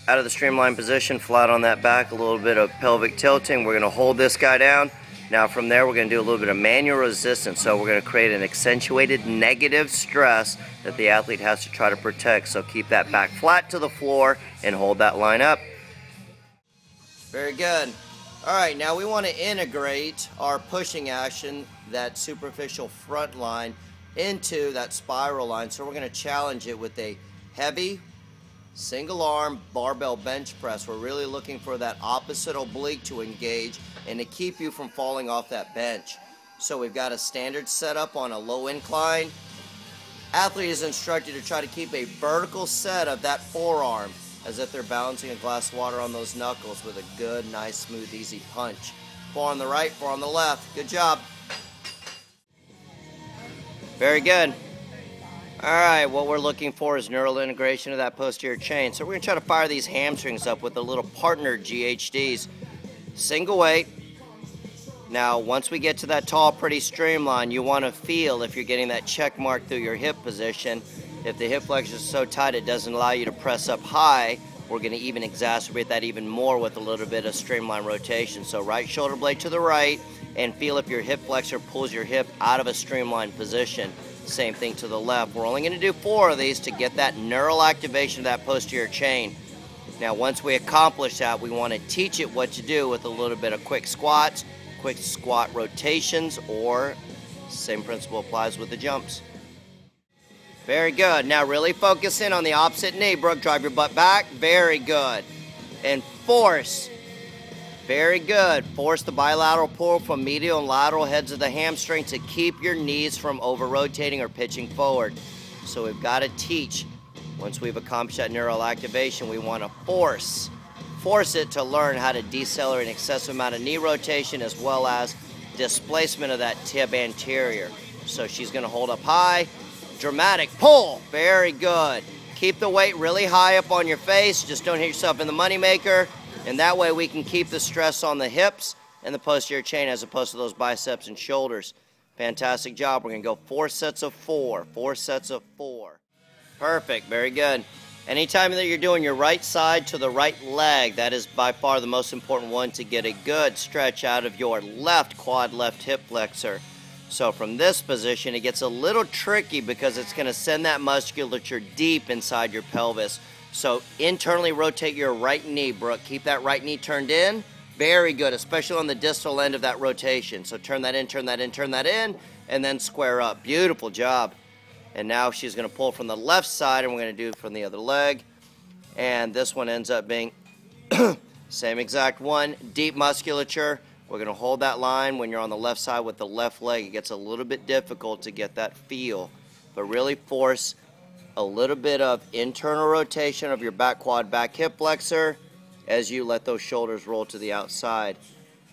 out of the streamlined position, flat on that back, a little bit of pelvic tilting. We're going to hold this guy down. Now from there, we're going to do a little bit of manual resistance. So we're going to create an accentuated negative stress that the athlete has to try to protect. So keep that back flat to the floor and hold that line up. Very good. All right, now we want to integrate our pushing action, that superficial front line, into that spiral line. So we're going to challenge it with a heavy single arm barbell bench press. We're really looking for that opposite oblique to engage and to keep you from falling off that bench. So we've got a standard setup on a low incline. Athlete is instructed to try to keep a vertical set of that forearm as if they're balancing a glass of water on those knuckles with a good, nice, smooth, easy punch. 4 on the right, 4 on the left. Good job. Very good. All right, what we're looking for is neural integration of that posterior chain. So we're going to try to fire these hamstrings up with a little partnered GHDs. Single weight. Now, once we get to that tall, pretty streamline, you want to feel if you're getting that check mark through your hip position. If the hip flexor is so tight it doesn't allow you to press up high, we're going to even exacerbate that even more with a little bit of streamline rotation. So right shoulder blade to the right, and feel if your hip flexor pulls your hip out of a streamlined position. Same thing to the left. We're only going to do 4 of these to get that neural activation of that posterior chain. Now, once we accomplish that, we want to teach it what to do with a little bit of quick squats, quick squat rotations, or same principle applies with the jumps. Very good. Now really focus in on the opposite knee. Brooke, drive your butt back. Very good. And force. Very good. Force the bilateral pull from medial and lateral heads of the hamstring to keep your knees from over-rotating or pitching forward. So we've got to teach. Once we've accomplished that neural activation, we want to force it to learn how to decelerate an excessive amount of knee rotation as well as displacement of that tib anterior. So she's going to hold up high. Dramatic pull. Very good. Keep the weight really high up on your face. Just don't hit yourself in the moneymaker. And that way we can keep the stress on the hips and the posterior chain as opposed to those biceps and shoulders. Fantastic job. We're going to go 4 sets of 4. 4 sets of 4. Perfect. Very good. Anytime that you're doing your right side to the right leg, that is by far the most important one to get a good stretch out of your left quad, left hip flexor. So from this position, it gets a little tricky because it's going to send that musculature deep inside your pelvis. So internally rotate your right knee, Brooke. Keep that right knee turned in. Very good, especially on the distal end of that rotation. So turn that in, turn that in, turn that in, and then square up. Beautiful job. And now she's going to pull from the left side, and we're going to do it from the other leg. And this one ends up being same exact one, deep musculature. We're going to hold that line when you're on the left side with the left leg. It gets a little bit difficult to get that feel, but really force a little bit of internal rotation of your back quad, back hip flexor as you let those shoulders roll to the outside.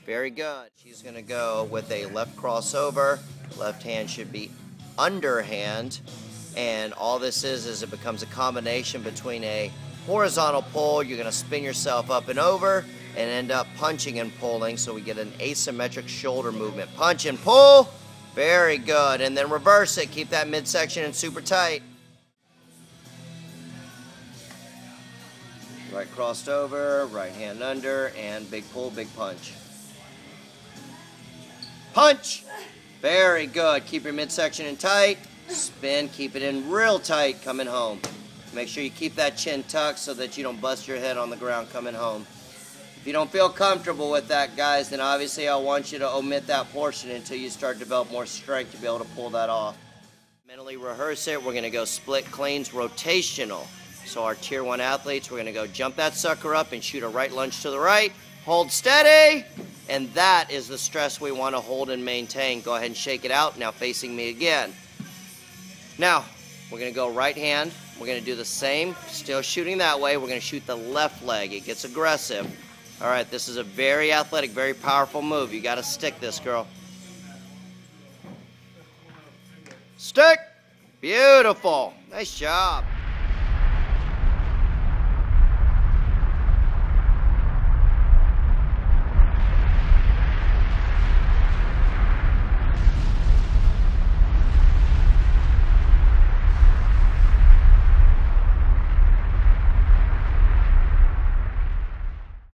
Very good. She's going to go with a left crossover. Left hand should be underhand, and all this is it becomes a combination between a horizontal pull. You're going to spin yourself up and over and end up punching and pulling, so we get an asymmetric shoulder movement. Punch and pull. Very good. And then reverse it. Keep that midsection in super tight. Right crossed over, right hand under, and big pull, big punch. Punch! Very good. Keep your midsection in tight. Spin, keep it in real tight coming home. Make sure you keep that chin tucked so that you don't bust your head on the ground coming home. If you don't feel comfortable with that, guys, then obviously I want you to omit that portion until you start to develop more strength to be able to pull that off. Mentally rehearse it. We're going to go split cleans rotational. So our tier 1 athletes, we're going to go jump that sucker up and shoot a right lunge to the right. Hold steady. And that is the stress we want to hold and maintain. Go ahead and shake it out. Now facing me again. Now, we're going to go right hand. We're going to do the same. Still shooting that way. We're going to shoot the left leg. It gets aggressive. All right, this is a very athletic, very powerful move. You got to stick this, girl. Stick. Beautiful. Nice job.